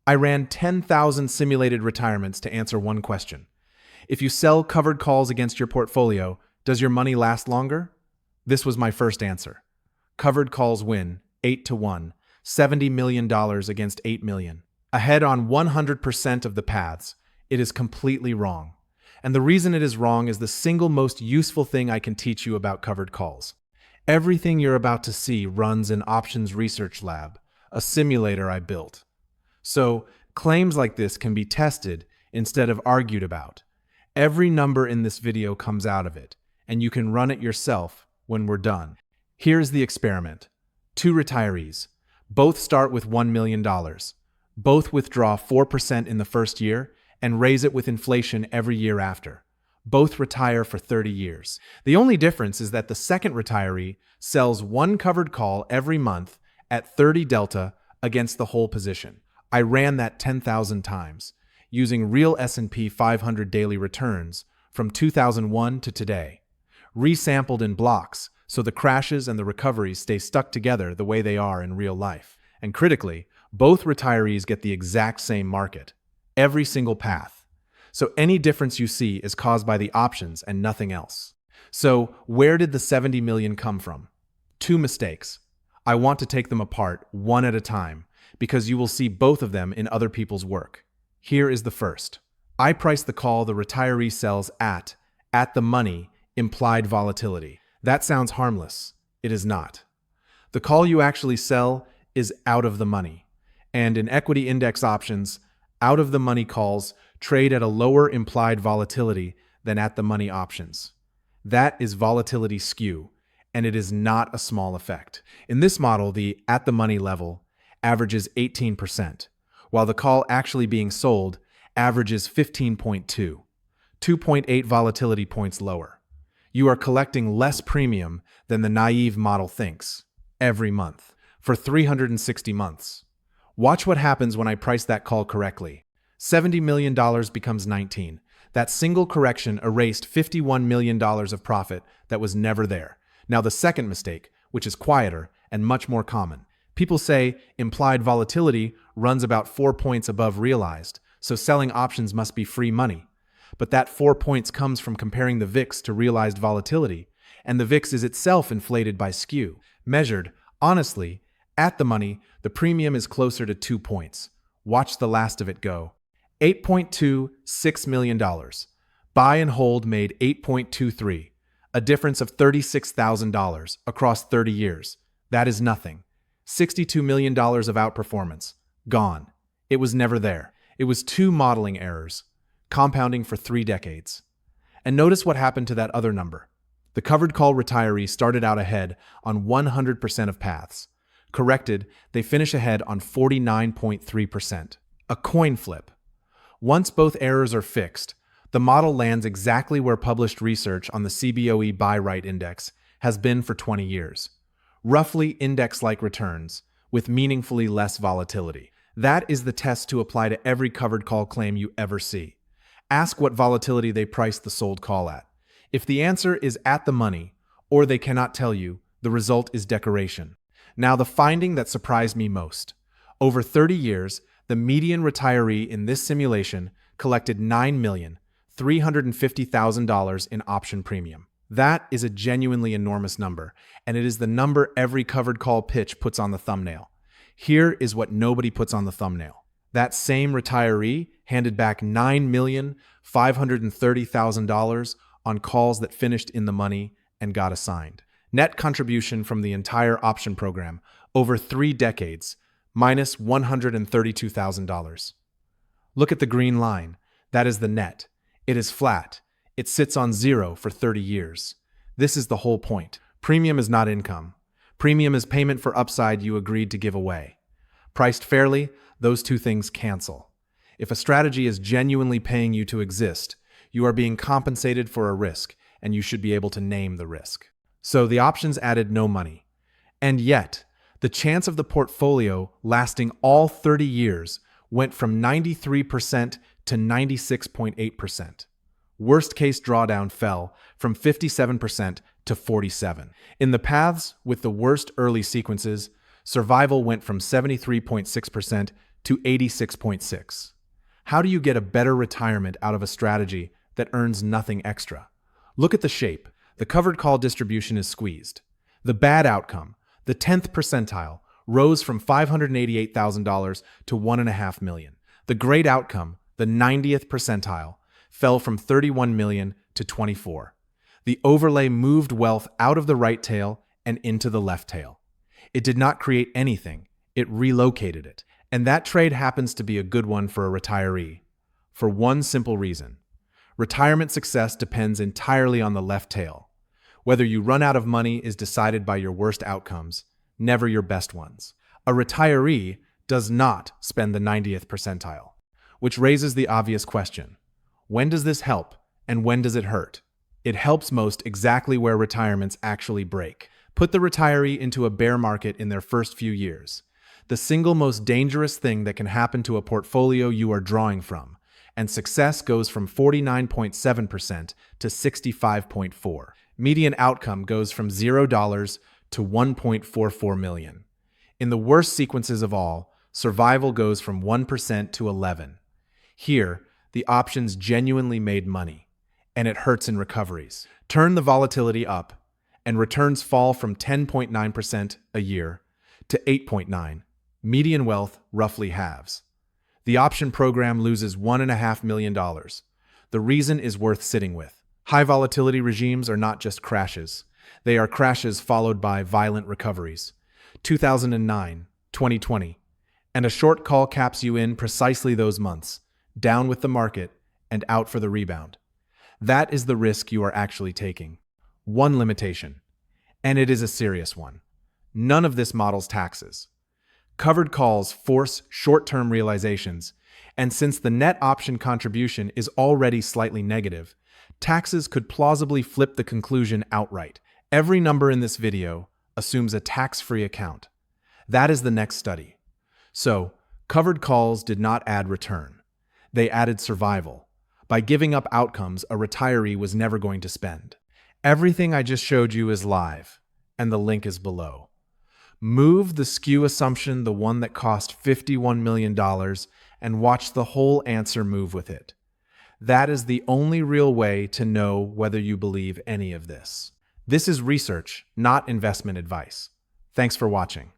I ran 10,000 simulated retirements to answer one question. If you sell covered calls against your portfolio, does your money last longer? This was my first answer. Covered calls win, 8-1, $70 million against 8 million. Ahead on 100% of the paths. It is completely wrong. And the reason it is wrong is the single most useful thing I can teach you about covered calls. Everything you're about to see runs in Options Research Lab, a simulator I built. So, claims like this can be tested instead of argued about. Every number in this video comes out of it, and you can run it yourself when we're done. Here's the experiment. 2 retirees. Both start with $1 million. Both withdraw 4% in the first year and raise it with inflation every year after. Both retire for 30 years. The only difference is that the second retiree sells one covered call every month at 30 delta against the whole position. I ran that 10,000 times, using real S&P 500 daily returns from 2001 to today, resampled in blocks so the crashes and the recoveries stay stuck together the way they are in real life. And critically, both retirees get the exact same market, every single path. So any difference you see is caused by the options and nothing else. So where did the 70 million come from? 2 mistakes. I want to take them apart one at a time, because you will see both of them in other people's work. Here is the first. I priced the call the retiree sells at the money, implied volatility. That sounds harmless. It is not. The call you actually sell is out of the money. And in equity index options, out of the money calls trade at a lower implied volatility than at the money options. That is volatility skew, and it is not a small effect. In this model, the at the money level averages 18%, while the call actually being sold averages 15.2, 2.8 volatility points lower. You are collecting less premium than the naive model thinks, every month, for 360 months. Watch what happens when I price that call correctly. $70 million becomes 19. That single correction erased $51 million of profit that was never there. Now the second mistake, which is quieter and much more common. People say implied volatility runs about 4 points above realized, so selling options must be free money. But that 4 points comes from comparing the VIX to realized volatility, and the VIX is itself inflated by skew. Measured, honestly, at the money, the premium is closer to 2 points. Watch the last of it go. $8.26 million. Buy and hold made 8.23, a difference of $36,000 across 30 years. That is nothing. $62 million of outperformance. Gone. It was never there. It was 2 modeling errors, compounding for 3 decades. And notice what happened to that other number. The covered call retiree started out ahead on 100% of paths. Corrected, they finish ahead on 49.3%. A coin flip. Once both errors are fixed, the model lands exactly where published research on the CBOE buy-right index has been for 20 years. Roughly index-like returns, with meaningfully less volatility. That is the test to apply to every covered call claim you ever see. Ask what volatility they priced the sold call at. If the answer is at the money, or they cannot tell you, the result is decoration. Now the finding that surprised me most. Over 30 years, the median retiree in this simulation collected $9,350,000 in option premium. That is a genuinely enormous number, and it is the number every covered call pitch puts on the thumbnail. Here is what nobody puts on the thumbnail. That same retiree handed back $9,530,000 on calls that finished in the money and got assigned. Net contribution from the entire option program over 3 decades, minus $132,000. Look at the green line. That is the net. It is flat. It sits on 0 for 30 years. This is the whole point. Premium is not income. Premium is payment for upside you agreed to give away. Priced fairly, those 2 things cancel. If a strategy is genuinely paying you to exist, you are being compensated for a risk, and you should be able to name the risk. So the options added no money. And yet, the chance of the portfolio lasting all 30 years went from 93% to 96.8%. Worst case drawdown fell from 57% to 47%. In the paths with the worst early sequences, survival went from 73.6% to 86.6. How do you get a better retirement out of a strategy that earns nothing extra? Look at the shape. The covered call distribution is squeezed. The bad outcome, the 10th percentile, rose from $588,000 to $1.5 million. The great outcome, the 90th percentile, fell from $31 million to $24. The overlay moved wealth out of the right tail and into the left tail. It did not create anything, it relocated it. And that trade happens to be a good one for a retiree. For one simple reason. Retirement success depends entirely on the left tail. Whether you run out of money is decided by your worst outcomes, never your best ones. A retiree does not spend the 90th percentile, which raises the obvious question. When does this help, and when does it hurt? It helps most exactly where retirements actually break. Put the retiree into a bear market in their first few years. The single most dangerous thing that can happen to a portfolio you are drawing from, and success goes from 49.7% to 65.4%. Median outcome goes from $0 to $1.44 million. In the worst sequences of all, survival goes from 1% to 11%. Here, the options genuinely made money, and it hurts in recoveries. Turn the volatility up, and returns fall from 10.9% a year to 8.9%. Median wealth roughly halves. The option program loses $1.5 million. The reason is worth sitting with. High volatility regimes are not just crashes. They are crashes followed by violent recoveries. 2009, 2020, and a short call caps you in precisely those months, down with the market and out for the rebound. That is the risk you are actually taking. One limitation, and it is a serious one. None of this models taxes. Covered calls force short-term realizations, and since the net option contribution is already slightly negative, taxes could plausibly flip the conclusion outright. Every number in this video assumes a tax-free account. That is the next study. So, covered calls did not add return. They added survival. By giving up outcomes a retiree was never going to spend. Everything I just showed you is live, and the link is below. Move the skew assumption, the one that cost $51 million, and watch the whole answer move with it. That is the only real way to know whether you believe any of this. This is research, not investment advice. Thanks for watching.